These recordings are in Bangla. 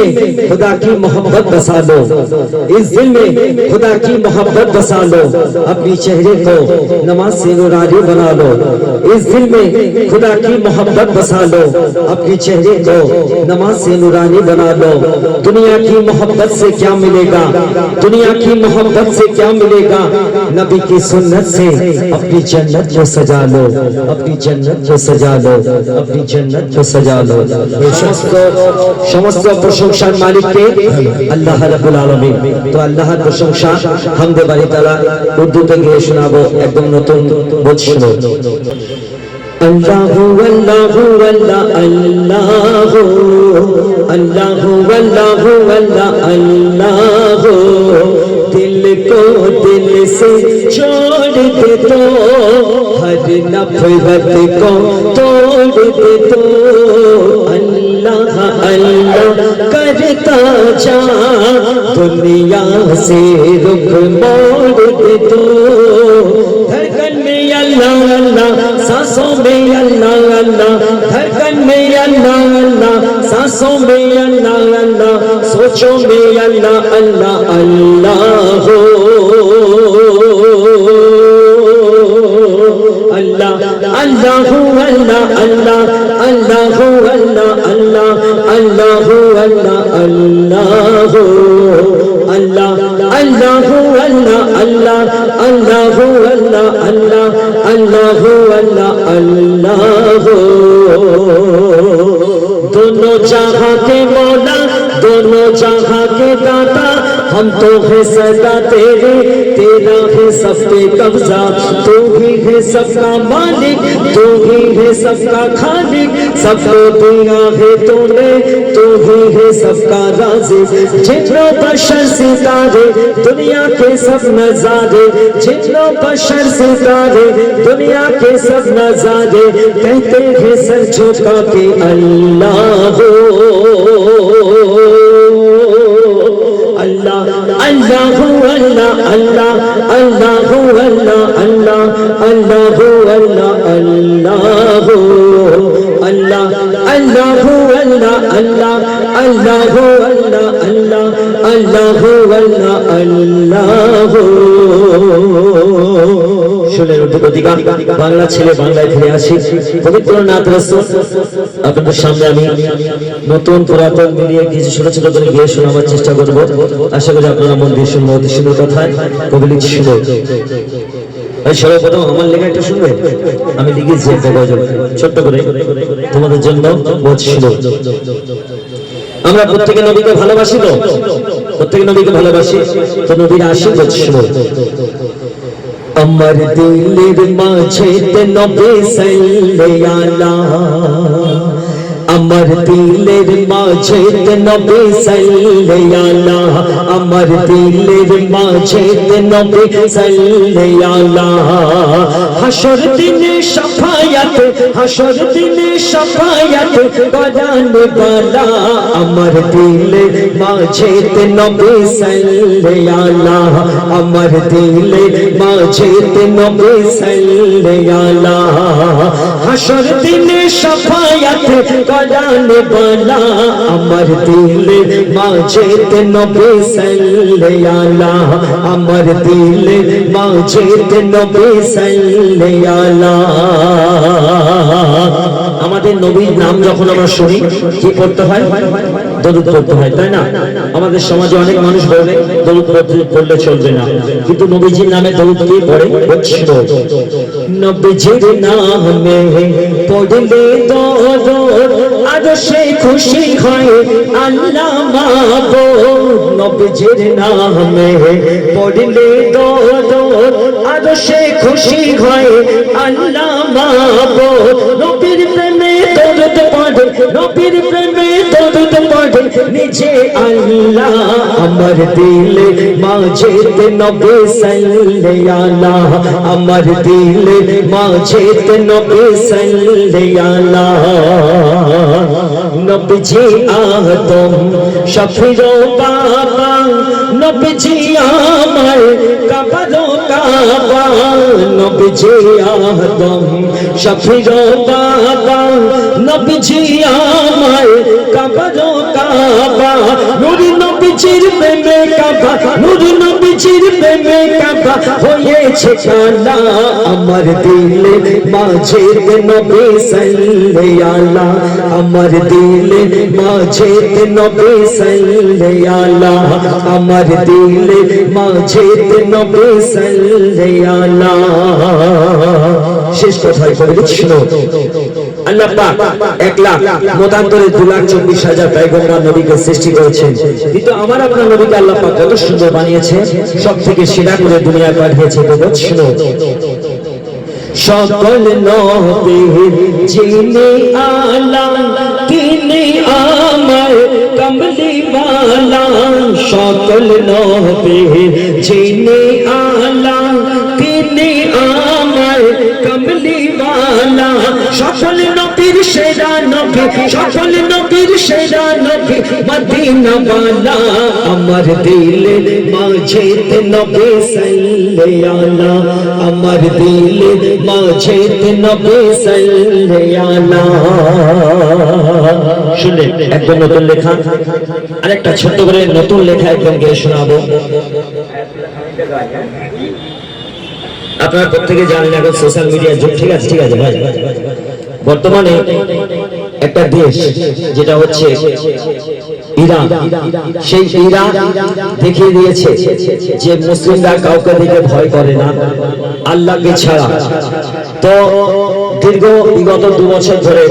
में खुदा की मोहब्बत बसा लो, इस दिल में खुदा की मोहब्बत बसा लो, अपनी चेहरे को नमाज से नूरानी बना लो। इस दिल में खुदा की मोहब्बत बसा लो, अपनी चेहरे को नमाज से नूरानी बना लो। दुनिया की मोहब्बत से क्या मिलेगा, दुनिया की मोहब्बत से क्या मिलेगा, नबी की सुन्नत से अपनी जन्नत को सजा लो, अपनी जन्नत को सजा लो, अपनी जन्नत को सजा लो। समस्त प्रशंसार मालिक के আল্লাহ রাব্বুল আলামিন। তো আল্লাহর প্রশংসা হামদে বাড়ি তাআলা উর্দুতে গিয়ে শোনাবো, একদম নতুন বোধ শুনো। আল্লাহু আল্লাহু আল্লাহ আল্লাহু আল্লাহু আল্লাহু আল্লাহ আল্লাহু दिल को दिल से जोड़ दे तो हर नफरत को तोड़ दे तो अल्लाह अल्लाह करता जा दुनिया से रुख मोड़ दे तो धड़कन में अल्लाह अल्लाह सांसों में अल्लाह अल्लाह धड़कन में अल्लाह अल्लाह सांसों में अल्लाह अल्लाह सोचों में अल्लाह अल्लाह अल्लाह हो अल्लाह अल्लाह हो अल्लाह अल्लाह अल्लाह हो अल्लाह अल्लाह अल्लाह हो अल्लाह अल्लाह हो अल्लाह अल्लाह हो अल्लाह अल्लाह अल्लाह हो अल्लाह अल्लाह अल्लाह हो अल्लाह अल्लाह हो। दोनों जहां के मौला, दोनों जहां के दाता, हम तो है सदा तेरे, तेरा है सब पे कब्जा, तू ही है सबका मालिक, तू ही है सबका खालिक, सबको दिया है तूने, तू ही है सबका राज़िक। जितनों बशर सितारे दुनिया के सब नजारे, जितनों बशर सितारे दुनिया के सब नजारे, कहते हैं सर झुका के अल्लाह हो अल्लाह अल्लाह हो अल्लाह अल्लाह अल्लाह हो अल्लाह अल्लाह अल्लाह हो अल्लाह अल्लाह हो अल्लाह अल्लाह हो अल्लाह अल्लाह अल्लाह हो अल्लाह अल्लाह अल्लाह हो अल्लाह अल्लाह हो। শুনে উদ্যোগিকা বাংলা ছেলে বাংলায় ফিরে আসি। পবিত্র নাত রাসূল আপনাদের সামনে আমি নতুন পুরাতন মিলিয়ে কিছু ছোট ছোট করে গিয়ে শোনাবার চেষ্টা করব। আশা করি আপনারা মন দিয়ে শুনবেন, অতি সুন্দর কথায় কবি লিখে শুনবেন। এই সর্বপ্রথম আমার লেখা একটা শুনবে, আমি লিখেছি একটা গজল ছোট্ট করে তোমাদের জন্য বোধ শুনো। আমরা প্রত্যেকে নবীকে ভালোবাসি, তো প্রত্যেকে নবীকে ভালোবাসি, তো নবীর আশীর্বাদ শুনো। अमर दिलेर माझे ते नबी सल्लल्लाहु अमर दिलेर माझे ते नबी सल्लल्लाहु अमर दिलेर माझे ते नबी सल्लल्लाहु हशर दिने शफायत हशर दिने शफायत कराने वाला अमर दिलेर माझे ते नबी सल्लल्लाहु अमर दिलेर माझे ते नबी सल्लल्लाहु हशर दिने शफायत कराने वाला अमर दिल माझे ते नबी सल्लल्लाहु अमर दिल माझे ते नबी सल्लल्लाहु। আমাদের নবীর নাম যখন আমরা শুনি কি পড়তে হয়, দরুদ পড়তে হয়, তাই না? আমাদের সমাজে অনেক মানুষ বলে দরুদ পড়লে চলবে না, কিন্তু নবীজির নামে দরুদ কি পড়ে হচ্ছিল। নবীজির নামে পড়লে দরুদ আর সে খুশি হয় আল্লাহ মাবুদ। নবীজির নামে পড়লে দরুদ আর সে খুশি হয় আল্লাহ মাবুদ। নবীর প্রেমে দরুদ পড়ে, নবীর প্রেমে দরুদ পড়ে নিজে আল্লাহ আমার দিল মাঝে তে নবী সাল্লাল্লাহু আমার দিল মাঝে তে নবী সাল্লাল্লাহু। নবীজি আদম শফিরো বাবা, নবীজি আমার কাবারো কাবা, নবীজি আদম শফিরো বাবা, নবীজি আমার কাবারো কাবা। কাবা নূর নবীজির প্রেমে কাবা হয়েছে কালা আমার দিলে মাঝে নবী সাল্লাল্লাহু আমার দিলে মাঝে নবী সাল্লাল্লাহু আমার দিলে মাঝে নবী সাল্লাল্লাহু শেষ কথায় বলে শুনো আল্লাহ পাক 1 লাখ মতান্তরে 2,24,000 পয়গম্বর নবীকে সৃষ্টি করেছেন কিন্তু আমার আপনার নবীকে আল্লাহ পাক কত সুন্দর বানিয়েছে সবথেকে সেরা করে দুনিয়ায় পাঠিয়েছে তো শুনো সকল নবীর যিনি আলা তিনি আমার কমলি ওয়ালা সকল নবীর যিনি আলা তিনি আমার কমলি ওয়ালা সকল নবীর সেরা নবী সকল নবীর সেরা নবী মদিনা ওয়ালা আমার দিলে মাঝে নবী সাল্লাল্লাহু আমার দিলে মাঝে নবী সাল্লাল্লাহু শুনলেন একদম নতুন লেখা আরেকটা ছোট্ট করে নতুন লেখা একদম গিয়ে শোনাবো আপনারা প্রত্যেকে জানেন এখন সোশ্যাল মিডিয়ার যুগ ঠিক আছে ভাই বর্তমানে একটা দেশ যেটা হচ্ছে ইরান সেই ইরান দেখিয়ে দিয়েছে যে মুসলিমরা কাউকে দেখে ভয় করে না আল্লাহকে ছাড়া তো বিগত 2 বছর ধরে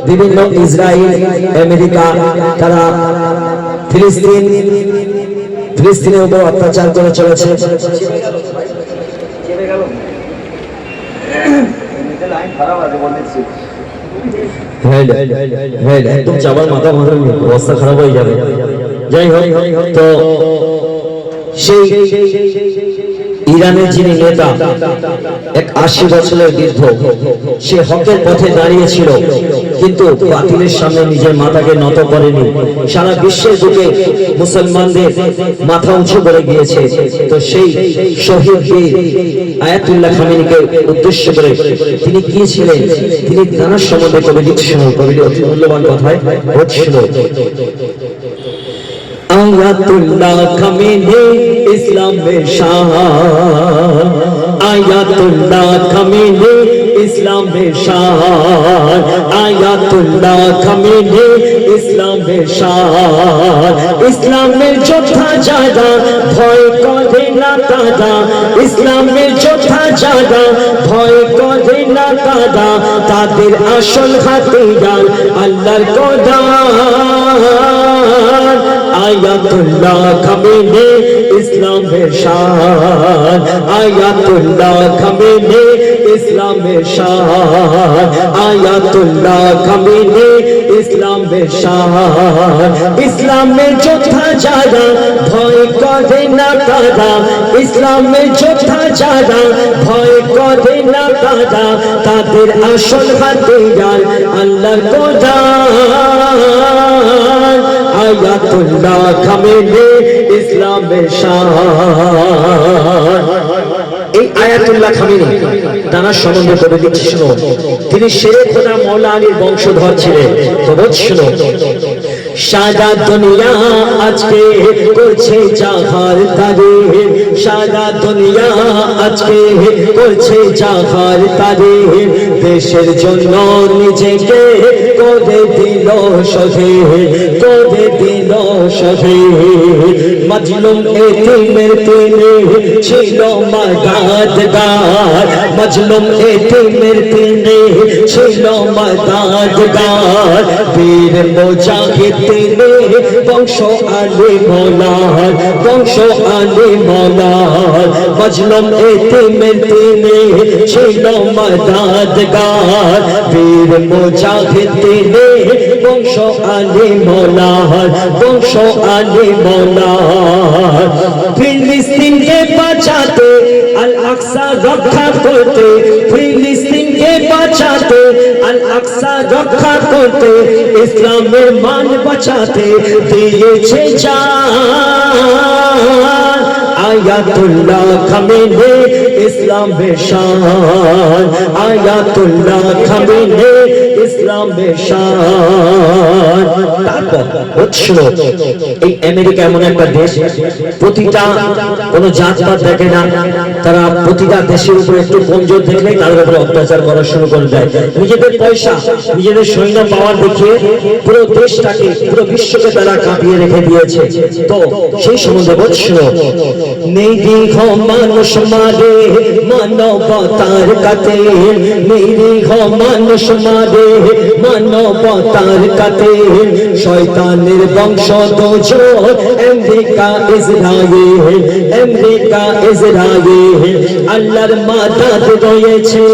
বিভিন্ন ইসরায়েল আমেরিকা তারা ফিলিস্তিনের উপর অত্যাচার করে চলেছে একদম চাবার মাথা অবস্থা খারাপ হয়ে যাবে যাই হোক তো সেই ইরানের যিনি নেতা এক 80 বছরের বৃদ্ধ সে হকের পথে দাঁড়িয়েছিল কিন্তু বাতিলের সামনে নিজের মাথাকে নত করেনি সারা বিশ্বের বুকে মুসলমানদের মাথা উঁচু করে গিয়েছে তো সেই শহীদ আয়াতুল্লাহ খামেনিকে উদ্দেশ্য করে তিনি কি ছিলেন তিনি নানা সম্বন্ধে কবি লিখছেন কবির অতি মূল্যবান কথায় হচ্ছিল আয়াতুল্লাহ খামেনি ইসলামের শান আয়াতুল্লাহ খামেনি ইসলামের শান আয়াতুল্লাহ খামেনি ইসলামের শান ইসলামের যোদ্ধা যারা ভয় করে না তারা ইসলামের যোদ্ধা যারা ভয় করে না তারা তাদের আসল হাতিয়ার আল্লাহর কোরআন আয়াতুল্লাহ খামেনি ইসলামের শান আয়াতুল্লাহ খামেনি ইসলামের শান আয়াতুল্লাহ খামেনি ইসলামের শান ইসলামের যোদ্ধা যারা ভয় করে না তারা ইসলামের যোদ্ধা যারা ভয় করে না তারা তাদের আসল হাতিয়ার আল্লাহর কোরআন আয়াতুল্লাহ খামেনি ইসলামের শান এই আয়াতুল্লাহ খামেনি তার সম্বন্ধে বলে দিচ্ছি শুনো তিনি শেরে খোদা মওলা আলীর বংশধর ছিলেন তো শুনো সারা দুনিয়া আজকে করছে জাহার তারিখ সারা দুনিয়া আজকে করছে জাহার তারিখ দেশের জন্য নিজেকে করে দিল শহীদ করে দিল শহীদ মাজলুম এতিমের তিনি ছিল মাদাদগার মাজলুম এতিমের তিনি ছিল মাদাদগার বীর মুজাহিদ তিনি বংশ আলী মওলার বংশ আলী মওলার মাজলুম এতিমের তিনি ছিল মাদাদগার বীর মুজাহিদ তিনি বংশ আলী মওলার বংশ আলী মওলার ফিলিস্তিনকে বাঁচাতে আল আকসা রক্ষা করতে ফিলিস্তিনকে বাঁচাতে আল আকসা রক্ষা করতে ইসলামের মান বাঁচাতে দিয়েছে জান আয়াতুল্লাহ খামেনি ইসলামের শান আয়াতুল্লাহ খামেনি ইসলামের শান। তারপর হচ্ছিল এই আমেরিকা এমন একটা দেশ, প্রতিটা কোনো জাতপাত দেখে না, তারা প্রতিটা দেশের উপর একটু কমজোর দেখলেই তাদের উপর অত্যাচার করা শুরু করে দেয়। নিজেদের পয়সা, নিজেদের সৈন্য পাওয়ার দেখিয়ে পুরো দেশটাকে, পুরো বিশ্বকে তারা কাঁপিয়ে রেখে দিয়েছে। তো সেই সম্বন্ধে বলছিল, নিরীহ মানুষ মারে মানবতার কাতে, নিরীহ মানুষ মারে মানবতার কাতে, শয়তানের বংশধর আমেরিকা ইসরায়েল, আমেরিকা ইসরায়েল। আল্লাহর মাদাত রয়েছে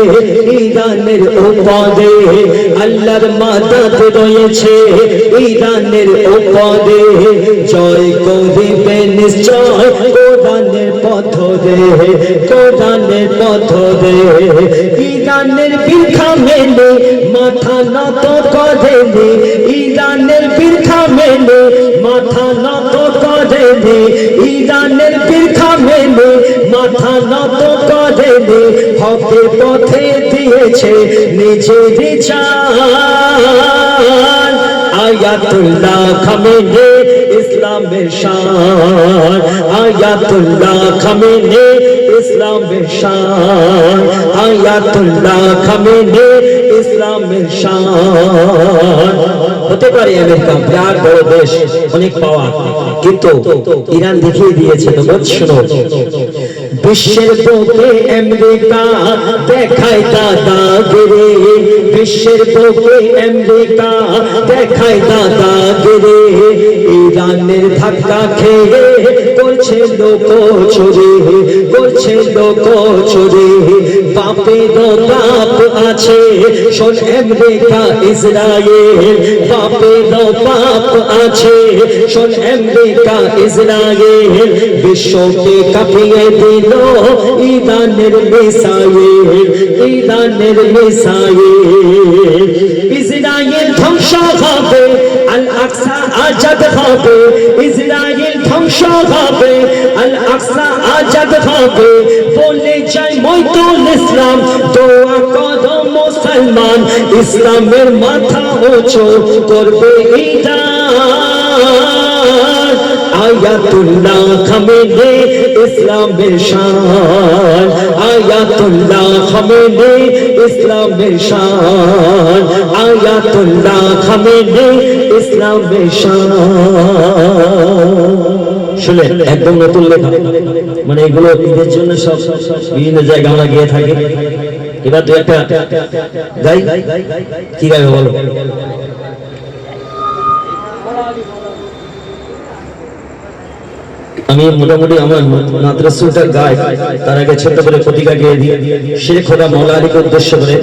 ইরানের উপরে, আল্লাহর মাদাত রয়েছে ইরানের উপরে, জয় করিবে নিশ্চয় কোরআনের পথ রে, কোরআনের পথ রে। ইরানের বীরখা মেলে মাথা নত করেনি, ইরানের বীরখা মেলে মাথা নত করেনি, ইরানের বীরখা মেলে মাথা নত করেনি, হকের পথে দিয়েছে নিজের জান। আয়াতুল্লাহ খামেনি ইসলামের শান, আয়াতুল্লাহ খামেনি ইসলামের শান, আয়াতুল্লাহ খামেনি ইসলামের শান। হতে পারে আমেরিকা বিরাট বড় দেশ, অনেক পাওয়ার, কিন্তু ইরান দেখিয়ে দিয়েছে। তো শোনো, বিশ্বের বুকে আমেরিকা দেখায় দাদাগিরি, বিশ্বের বুকে আমেরিকা দেখায় দাদাগিরি, ইরানের ধাক্কা খেয়ে করছে লোক চুরি, করছে লোক চুরি। বাপের বাপ আছে শোন আমেরিকা ইসরায়েল, বাপের বাপ আছে শোন আমেরিকা ইসরায়েল। বিশ্বকে কাঁপিয়ে দিল ইরানের মিসাইল, ইরানের মিসাইল। ইসরায়েল ধ্বংস হবে, আল আকসা আজাদ হবে, ইসরায়েল ধ্বংস হবে, আল আকসা আজাদ হবে। বলে যায় মইতুল ইসলাম, দোয়া করো মুসলমান, ইসলামের মাথা উঁচু করবে ইরান। আয়াতুল্লাহ খামেনি ইসলামের শান, আয়াতুল্লাহ খামেনি ইসলামের শান, আয়াতুল্লাহ খামেনি ইসলামের শান। শুনলেন, একদম নতুন লেখা, মানে এগুলো ঈদের জন্য সব বিভিন্ন জায়গায় আমরা গিয়ে থাকি। এবার দু একটা গাই, কি গাইবে বলো? আমি মোটামুটি আমার নাত রাসূলটা গাই, তার আগে ছোট্ট করে প্রতিজ্ঞা গিয়ে দিই। শেখ খোদা মাওলা আলীকে উদ্দেশ্য করে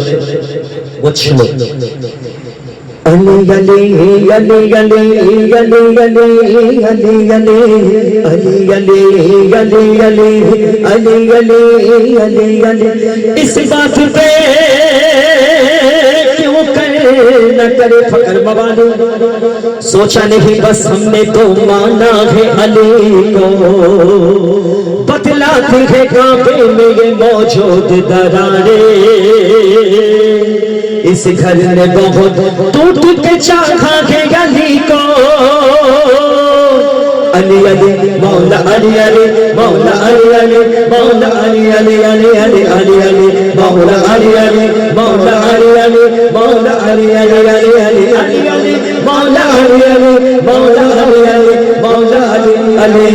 বলছিল, আলী আলী আলী আলী আলী আলী আলী আলী আলী আলী আলী আলী আলী আলী আলী আলী। इस बात पे क्यों न करे फकर मवाली, सोचा नहीं बस हमने तो माना है अली को। बतलाती है काबे में ये मौजूद दरारे, इस घर ने बहुत टूट के चाहा के अली को। अली अली मौला अली अली मौला अली अली मौला अली अली अली अली अली अली मौला अली अली मौला अली अली मौला अली अली अली अली अली अली मौला अली अली मौला अली अली मौला अली अली।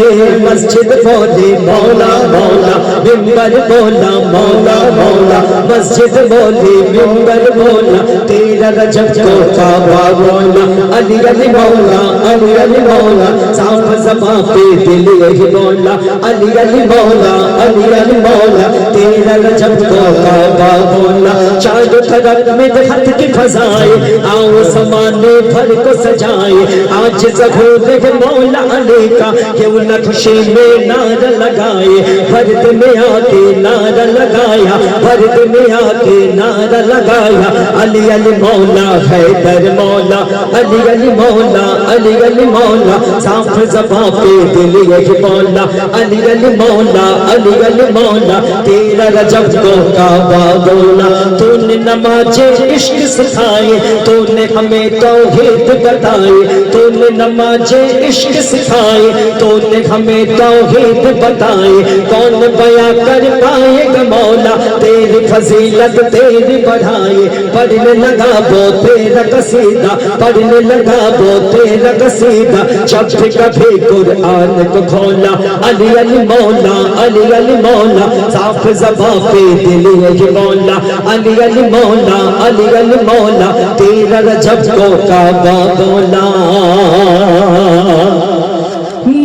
मस्जिद बोली मौला मौला, मिंबर बोला मौला मौला, मस्जिद बोली मिंबर बोला, तेरा रजब को काबा बोला। अली अली मौला अली अली मौला, साफ ज़बां पे दिल यही बोला। अली अली मौला अली अली मौला, तेरा रजब को काबा बोला। चारों तरफ में हद की फज़ाएं, आओ ज़माने भर को सजाए। आज ज़हूर है मौला अली का, क्यों न खुशी में नारा लगाए। फर्द में आके नारा लगाया, फर्द में आके नारा लगाया। अली अली मौला हैदर मौला, अली अली मौला, अली अली मौला, साफ ज़बां पे दिल यही मौला अली अली मौला अली अली मौला तेरा रजब को काबा बोला तूने नमाज़े इश्क सिखाए तूने हमें तौहीद बताए तूने नमाज़े इश्क सिखाए तूने हमें तौहीद बताए कौन बयां कर पाएगा मौला तेरी फजीलत तेरी बढ़ाए पढ़ने लगा वो तेरा कसीदा पढ़ने लगा वो तेरा कसीदा जब भी कभी कुरान को खोला अली अली मौला अली अली मौला साफ ज़बां पे दिल यही मौला अली अली मौला अली अली मौला तेरा रजब को काबा बोला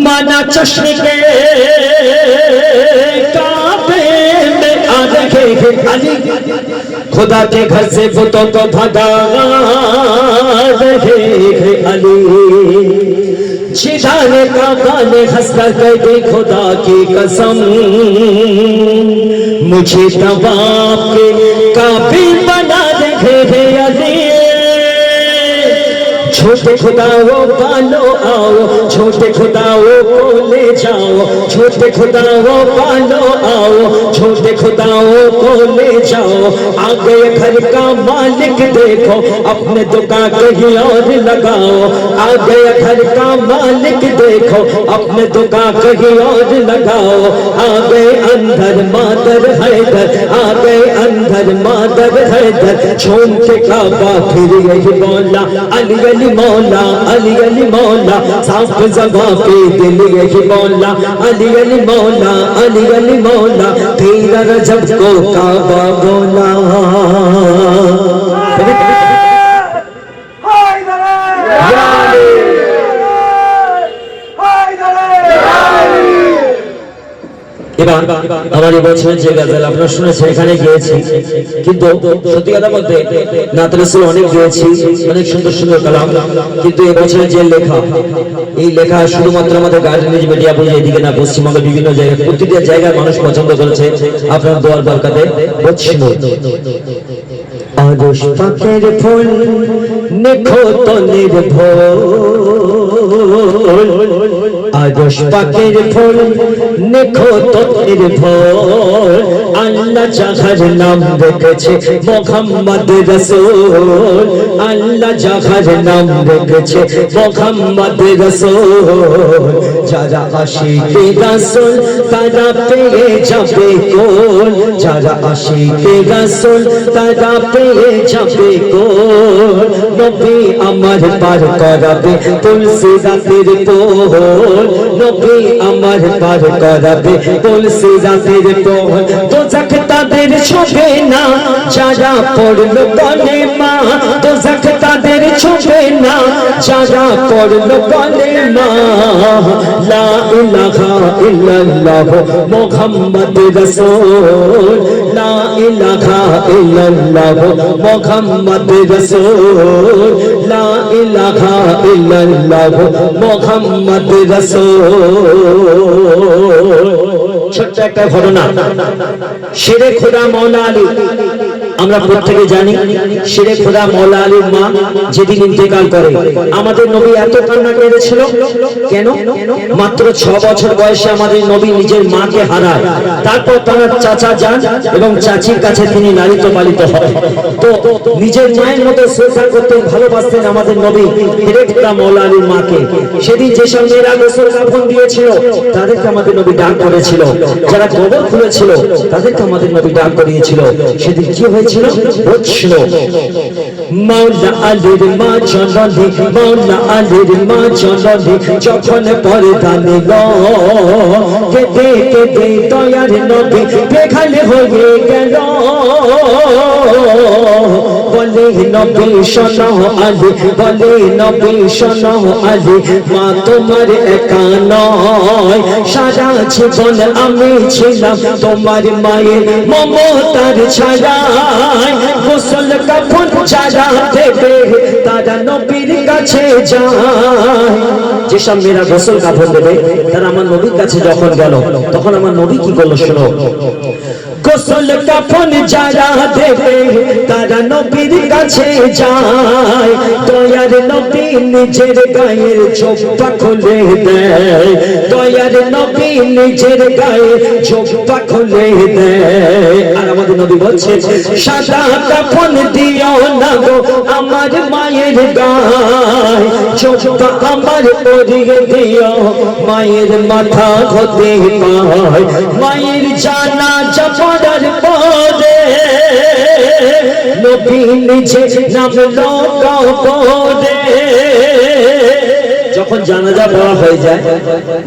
माना चश्मे के काबे में आ रखे अली खुदा के घर से बुतों को भगा रहे अली जिधाने काबा ने हंसकर कह दी खुदा की कसम मुझे तवाफ के काबिल बना रहे अली छोटे खुदाओं पालो आओ छोटे खुदाओं को ले जाओ छोटे खुदाओं पालो आओ छोटे खुदाओं को ले जाओ आ गए घर का मालिक देखो अपने दुकान कहीं और लगाओ आ गए घर का मालिक देखो अपने दुकान कहीं और लगाओ आ गए अंदर मादर हैदर आ गए अंदर मादर हैदर झूम के काबा फिर यही बोला अली अली मौला अली अली मौला साफ ज़बां पे दिल यही मौला अली अली मौला अली अली मौला तेरा रजब को काबा बोला এবার আমার বছরের যে গজল আপনারা শুনেছেন এখানে গিয়েছি কিন্তু সত্যি কথা বলতে নাত রাসূল অনেক গিয়েছি অনেক সুন্দর সুন্দর কালাম কিন্তু এই বছরের যে লেখা এই লেখা শুধুমাত্র আমাদের গার্ডেন নিউজ মিডিয়া বলে এদিকে না পশ্চিমবঙ্গের বিভিন্ন জায়গায় প্রতিটা জায়গায় মানুষ পছন্দ করেছে আপনার দোয়ার বরকতে বলছিল আরশ পাকের ফুল নিখুঁত নির্ভুল আরশ পাকের ফুল নিখুঁত নির্ভুল আল্লাহ যাহার নাম রেখেছে মুহাম্মদ রাসূল আল্লাহ যাহার নাম রেখেছে মুহাম্মদ রাসূল যারা আশিকে রাসূল তারা পেয়ে যাবে কোল যারা আশিকে রাসূল তারা পেয়ে যাবে কোল নবী আমার পার করাবে তুলসী রাতের পোল নবী আমার পার করাবে তুলসী রাতের পোল দোজখ তাদের ছোঁবে না যারা পড়লো কলেমা দোজখ তাদের ছোঁবে না যারা পড়লো কলেমা লা ইলাহা ইল্লাল্লাহ মুহাম্মদ রাসূল লা ইলাহা ইল্লাল্লাহ মুহাম্মদ রাসূল লা ইলাহা ইল্লাল্লাহ মুহাম্মদ রাসূল ছোট্ট একটা ঘটনা শেরে খোদা মওলা আলী আমরা প্রত্যেকে জানি শেরে খোদা মওলা আলীর মা যেদিন ইন্তেকাল করে আমাদের নবী এত কান্না করেছিল কেন মাত্র 6 বছর বয়সে আমাদের নবী নিজের মাকে হারায় তারপর তার চাচা যান এবং চাচির কাছে তিনি লালিত পালিত হয় তো নিজের মায়ের মতো শ্রদ্ধা করতেন ভালোবাসতেন আমাদের নবী শেরে খোদা মওলা আলীর মাকে সেদিন যেসব মেয়েরা গোসল কাফন দিয়েছিল তাদেরকে আমাদের নবী ডাক করেছিল যারা কবর খুলেছিল তাদেরকে আমাদের নবী ডাক করিয়েছিল সেদিন কি হয়েছিল বুঝছিল মাওলা আলীর মা জননী মাওলা আলীর মা জননী যখন পর্দা নিল কেঁদে কেঁদে দয়ার নবী বেঘাল হয়ে গেল বলে নবী শোনো আলী বলে নবী শোনো আলী মা তোমার একা নয় সারা জীবন আমি ছিলাম তোমার মায়ের মমতার ছায়ায় গোসল কাফন যারা দেবে তারা নবীর কাছে যায় যেসব মেয়েরা গোসল কাফন দেবে তারা আমার নবীর কাছে যখন গেল তখন আমার নবী কি করলো শোনো গোসল কাফন যারা দেবে তারা নবী নবীর কাছে যায় দয়ার নবী নিজের গায়ের জোব্বা খুলে দেয় দয়ার নবী নিজের গায়ের জোব্বা খুলে দেয় আর আমাদের নবী বলছেন সাদা কাফন দিও না গো আমার মায়ের গায় জোব্বা আমার পরিয়ে দিও মায়ের মাথা হতে পায় মায়ের জানাজা পড়ার পরে নবী নিজে নামলো কবরে যখন জানাজা পড়া হয়ে যায়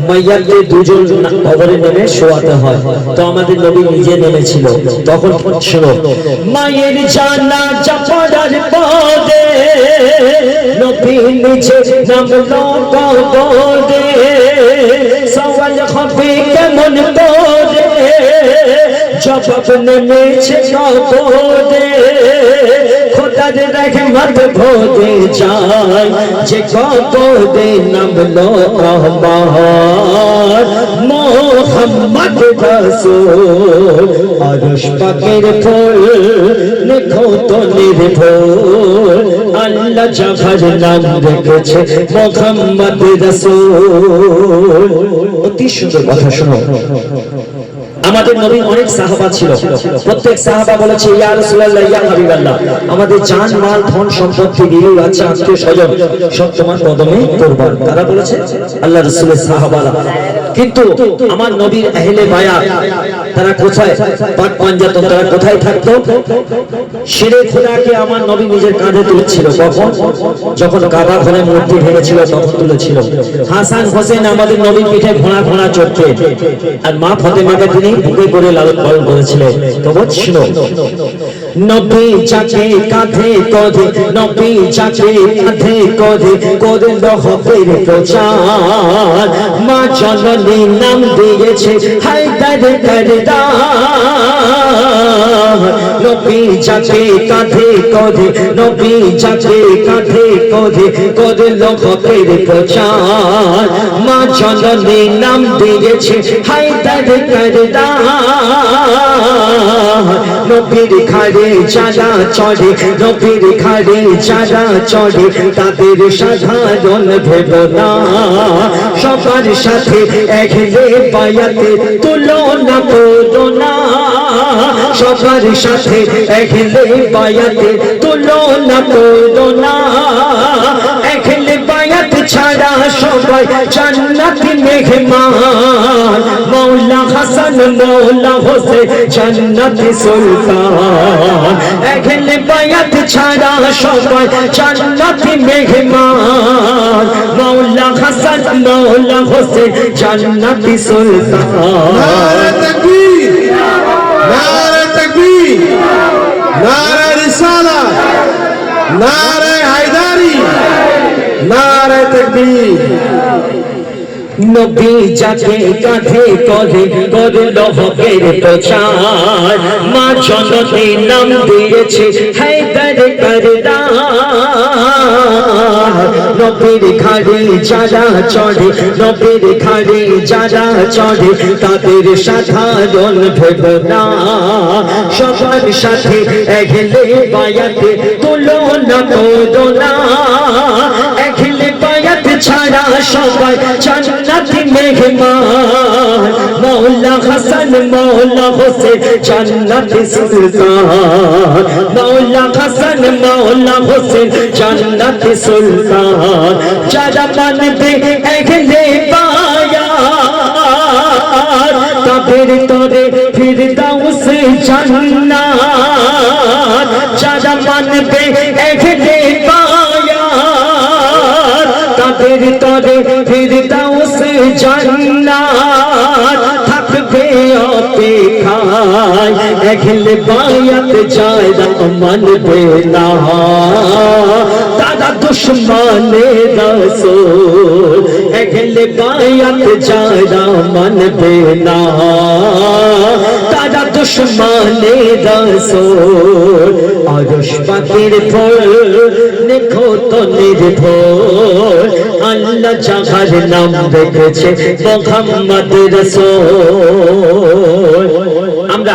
মাইয়াকে দুজন কবরে নেমে শোয়াতে হয় তো আমাদের নবী নিজে নেমেছিল তখন শোনো মায়ের জানাজা পড়ার পরে নবী নিজে নামলো কবরে সওয়াল হবে কেমন করে জবাব নেমেছে কবরে খোদার রহমত ভরে যায় যে কবরে নামলো আমার মোহাম্মদ রাসূল আরশ পাকের ফুল দেখো তো নির্ভুল আল্লাহ যার নাম রেখেছে মোহাম্মদ রাসূল অতি সুন্দর কথা শোনো আমাদের নবীর অনেক সাহাবা ছিল প্রত্যেক সাহাবা বলেছে ইয়া রাসূলুল্লাহ ইয়া হাবিবাল্লাহ আমাদের জান মাল ধন সম্পত্তি বিবি বাচ্চা আত্মীয়-স্বজন সব তোমার কদমে কুরবান তারা বলেছে আল্লাহর রাসূলের সাহাবারা কিন্তু আমার নবীর আহলে বায়াত তারা কোথায় পাক পাঞ্জাতন তারা কোথায় থাকতো শিরে খোদাকে আমার নবী নিজের কাঁধে তুলেছিল কখন যখন কাবা ঘরে মূর্তি ভেঙেছিল তখন তুলেছিল হাসান হোসেন আমাদের নবীর পিঠে ঘোড়া ঘোড়া চড়তেন আর মা ফাতেমাকে তিনি বুকে করে লালন পালন করেছিলেন তো বলছিল নবী যাকে কাঁধে করে নবী যাকে কাঁধে করে করল হকের প্রচার মা জননী নাম দিয়েছে হায়দার করদার নবী যাকে কাঁধে করে নবী যাকে কাঁধে করে করল হকের প্রচার মা জননী নাম দিয়েছে হায়দার নবীর ঘাড়ে যারা চড়ে নবীর ঘাড়ে যারা চড়ে তাদের সাধারণ ভেব না সবার সাথে একলে বায়াতে তুলনা করো না সবার সাথে একলে বায়াতে তুলনা করো না একলে বায়াত ছাড়া সবাই জান্নাতি মেহমান মৌলা হাসান মৌলা হোসেন জান্নাতি সুলতান একলে বায়াত ছাড়া সবাই জান্নাতি মেহমান মৌলা হাসান মৌলা হোসেন জান্নাতি সুলতান নারে তাকবীর নারে তাকবীর নারে রিসালাত নারে হায়দারি নারে তাকবীর নবী যাকে কাঁধে করে করল হকের প্রচার মা জননী নাম দিয়েছে হায়দার করদার নবীর ঘাড়ে যারা চড়ে নবীর ঘাড়ে যারা চড়ে তাদের সাধারণ ভেব না সবার সাথে একলে বায়াতে তুলনা করো না একলে বায়াত ছাড়া সবাই জান্নাতি মেহমান মৌলা হাসান মৌলা হোসেন জান্নাতি সুলতান মৌলা হাসান মৌলা হোসেন জান্নাতি সুলতান যারা মানবে একলে বায়াত তাদের তরে ফিরদাউস জান্নাত যারা মানবে একলে বায়াত তাদের তরে ফিরদাউস জান্নাত থাকবে অপেক্ষায় একলে বায়াত যারা মানবে না তারা দুশমনে রাসূল একলে বায়াত যারা মানবে না তারা দুশমনে রাসূল আরশ পাকের ফুল দেখো তো নির্ভুল আল্লাহ যার নাম রেখেছে মুহাম্মদ রাসূল আমরা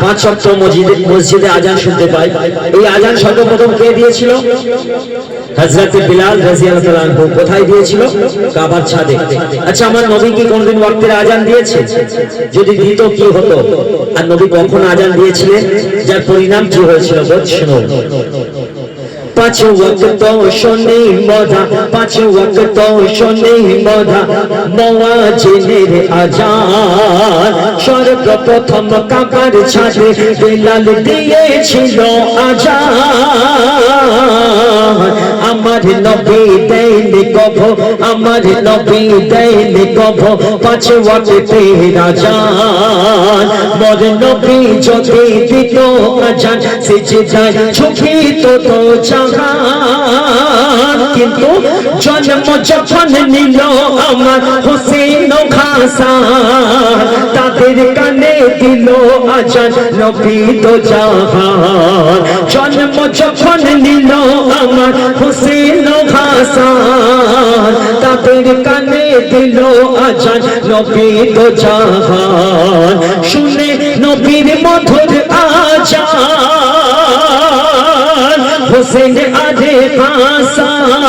5 ওয়াক্ত মসজিদে আজান শুনতে পাই। এই আজান সর্বপ্রথম কে দিয়েছিল? হযরত বিলাল রাদিয়াল্লাহু তাআলা আনহু। কোথায় দিয়েছিল? কাবার ছাদে। আচ্ছা, আমার নবী কি কোনদিন ওয়াক্তের আজান দিয়েছে? যদি দিত কি হতো? আর নবী কখন আজান দিয়েছিলেন, যার পরিণাম কি হয়েছিল বুঝছো? 5 ওয়াক্ত শোনে মোরা, 5 ওয়াক্ত শোনে মোরা মুয়াজ্জিনের আজান। সর্বপ্রথম কাবার ছাদে বিলাল দিয়েছিল আজান। আমার নবী দেয়নি কভো, আমার নবী দেয়নি কভো 5 ওয়াক্তের আজান। মোর নবী যদি দিত আজান, সিজদায় ঝুঁকিত তো জাহান। কিন্তু জন্ম যখন নিল আমার হোসেন খাসান, তাদের কানে দিল আজান নবী তো জাহান। জন্ম যখন নিল আমার হোসেন খাসান, তাদের কানে দিল আজান নবী তো জাহান। শুনে নবীর মধুর আজান হোসেন আরে হাসান।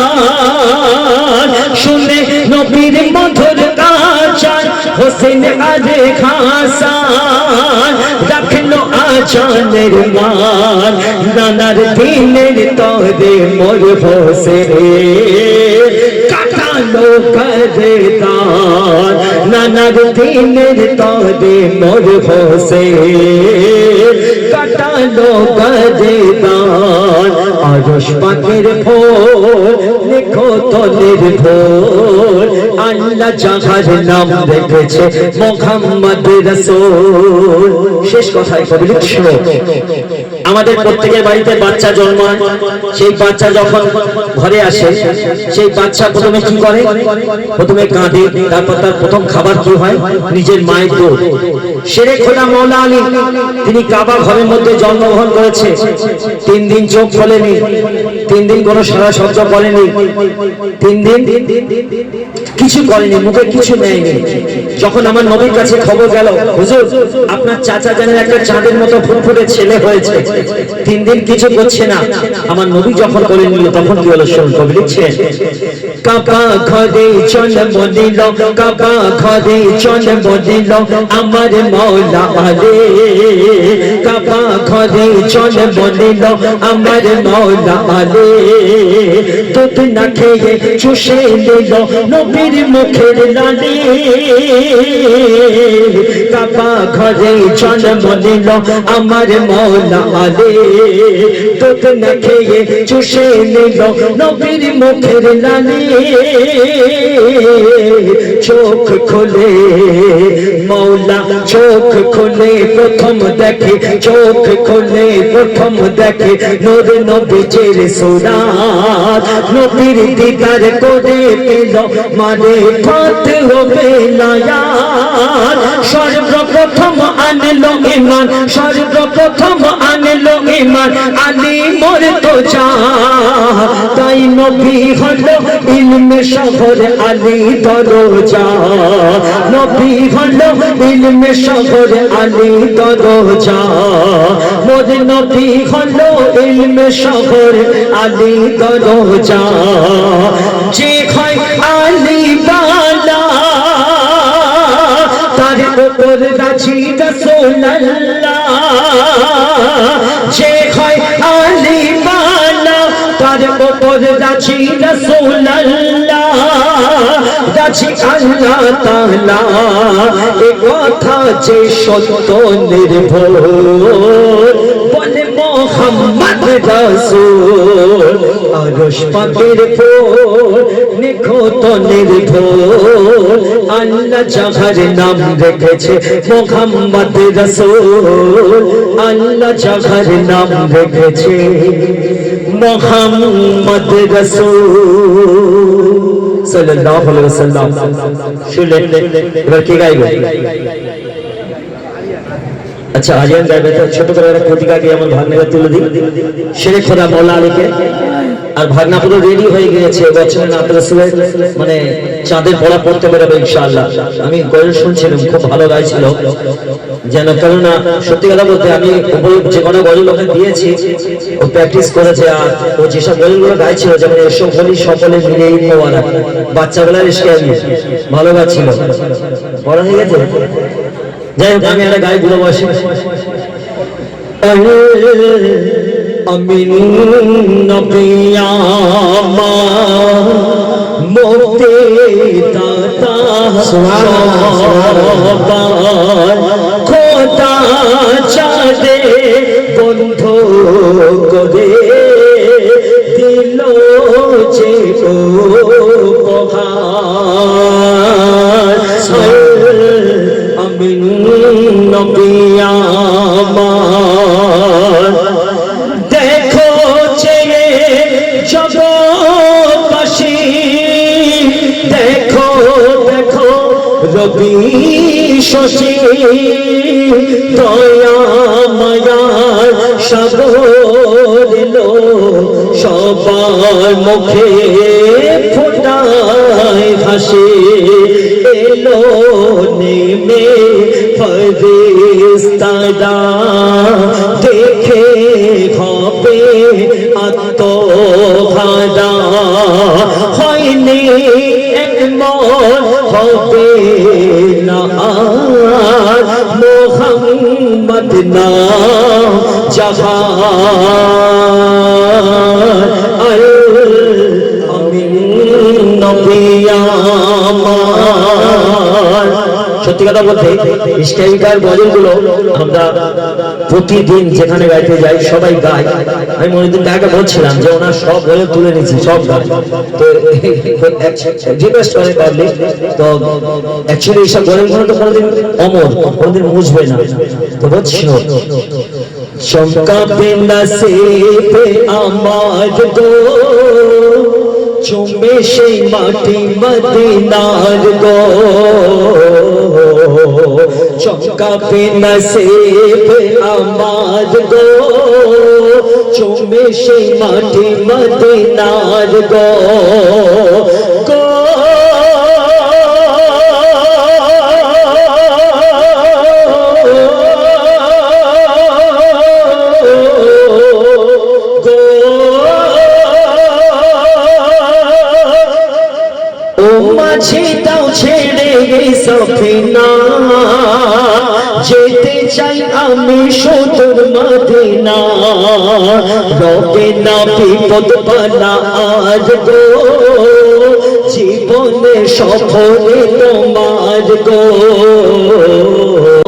শুনে নবীর মধুর আজান হোসেন আরে হাসান। রাখলো আজানের মান নানার দিনের তরে মোর হোসেন। কাটালো করদান নানার দিনের তরে মোর হোসেন। কাটালো করদান আরশ পাকের ফোর লিখো তো নির্ভর। আল্লাহ যাহার নাম রেখেছে মুহাম্মদ রাসূল। শেষ কথায় কবি লিখছিল, আমাদের প্রত্যেকের বাড়িতে বাচ্চা জন্মায়। সেই বাচ্চা যখন ঘরে আসে, সেই বাচ্চা প্রথমে কি করে? প্রথমে কাঁদে। তারপর তার প্রথম খাবার কি হয়? নিজের মায়ের দুধ। শেরে খোদা মওলা আলী তিনি কাবা ঘরের মধ্যে জন্মগ্রহণ করেছে। 3 দিন চোখ খোলেনি, 3 দিন কোনো সারা শব্দ করেনি, 3 দিন কিছু করেনি, মুখে কিছু নেয়নি। যখন আমার নবীর কাছে খবর গেল, হুজুর আপনার চাচা জানের একটা চাঁদের মতো ফুটফুটে ছেলে হয়েছে, 3 দিন কিছু করছে না। আমার নবী যখন বলে নিল তখন কি হলো শুনুন, কবি লিখছেন, কাবা ঘরে জন্ম নিল, কাবা ঘরে জন্ম নিল আমার মওলা আলী। কাবা ঘরে জন্ম নিল আমার মওলা আলী। দুধ না খেয়ে চুষে নিল নবীর মুখের লালি। কাবা ঘরে জন্ম নিল আমার মওলা আলী। দুধ না খেয়ে চুষে নিল নবীর মুখের লালি। চোখ খুলে মওলা চোখ খুলে প্রথম দেখে, চোখ খুলে প্রথম দেখে নূর নবীজির সুরাত। নবীর দিদার করে পেল মারে ফাত হবে লায়াত। সর্বপ্রথম আনলো ঈমান, সর্বপ্রথম আনলো ঈমান আলী মোর তো জান। তাই নবী হলো ইলমে শহর আলী দরজা। নবী হলো ইলমে শহর আলী দরজা। মোর নবী হলো ইলমে শহর আলী দরজা। যে হয় আলী বালা তার উপর রাজি রাসূলুল্লাহ। যে হয় আলী বালা তার উপর রাজি রাসূলুল্লাহ। রাজি আল্লাহ তাআলা এ কথা যে সত্য নির্ভর বলে মুহাম্মদ রাসূল। আরশ পাকের ফোর নিখুঁত নির্ভর আল্লাহ যাহার নাম রেখেছে মুহাম্মদ রাসূল। আল্লাহ যাহার নাম রেখেছে মুহাম্মদ রাসূল সাল্লাল্লাহু আলাইহি ওয়াসাল্লাম। শুনলেন? এবার কে গাইবে? আচ্ছা, আলিয়ান গাইবে। তো ছোট করে একটা কবিতা গিয়ে আমার ভাগ্নেরা তুলে দিই। শেরে খোদা মওলা আলীকে আর ভাগনা পুরো রেডি হয়ে গিয়েছে, বছরে নাত রাসূলের মানে চাঁদের পড়া পড়তে বেরোবে ইনশাআল্লাহ। আমি গজল শুনছিলাম, খুব ভালো গাইছিল যেন, কেননা সত্যি কথা বলতে আমি যে কোনো গজল ওকে দিয়েছি, ও প্র্যাকটিস করেছে। আর ও যেসব গজলগুলো গাইছিল, যেমন এসব বলি সকলে মিলে ঈদ মোবারক, বাচ্চাগুলার স্টাইল ভালো গাচ্ছিল। বড় হয়ে গেছে, যাই হোক আমি একটা গাই বুড়ো বয়সে। আমিন নবিয়ামা মোতে দাতা খোদা চাঁদে বন্ধ করে দিল যে উপহার। আমিন নবিয়ামা দেখো চেয়ে জগৎবাসী, দেখো দেখো রবি শশী, দয়া মায়ার সাগর এলো সবার মুখে ফোটায় হাসি, এলো নেমে ফেরেশতারা দেখে হবে আত্মহারা, হয়নি একমত হবে না মোহাম্মদ নাম জাহান। আমিন নবিয়ামার। সত্যি কথা বলতে ইসলামিকার গজলগুলো আমরা প্রতিদিন যেখানে গাইতে যাই সবাই গায়। আমি মনিদিন তাকে বলছিলাম যে ওনার সব গজল তুলে নিয়েছি, সব গায়, তো রিকোয়েস্ট করে পারলে তো অ্যাকচুয়ালি এইসব গজলগুলো তো কোনোদিন অমর, কোনোদিন মুছবে না। তো বলছিল চমকাবে নসিবে আমার গো, চুমে সেই মাটি মদিনার গো, চমকাবে নসিবে আমার গো, চুমে সেই মাটি মদিনার গো। মাঝিটাও ছেড়ে সফিনা, যেতে চাই আমি সুদূর মদিনা, রবে না বিপদ বালা আজ গো, জীবনে সফলে তোমার গো,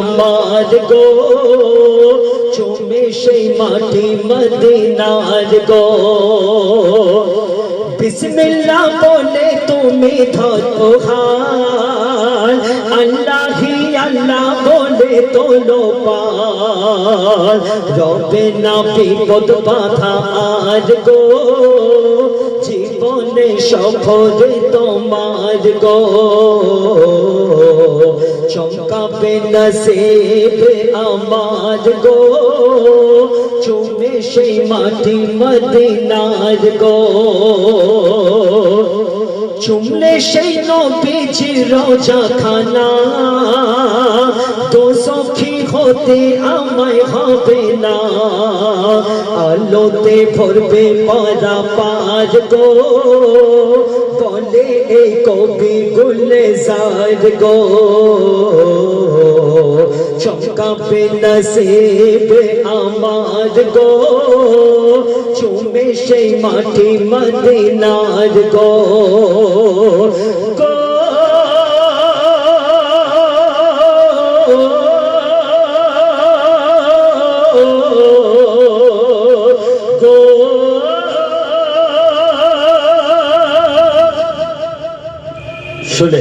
আমার গো, চুমে সেই মাটি মদিনার গো। বিসমিল্লাহ বলে তুমি ধরো হাল, আল্লাহি আল্লাহ বলে তোলো পাল, রবে না বিপদ বাধা আজ গো, জীবনে সফলে তোমার গো। চমকাবে নসিবে আমার গো, চুমে সেই মাটি মদিনার গো, চুমলে সেই নবীজির রোজা খানা, দোজখী হতে আমায় হবে না, আলোতে ভরবে পারা পার গো, বলে এই কবি গুলজার গো। চমকাবে নসিবে আমার গো, চুমে সেই মাটি মদিনার গো। শুনে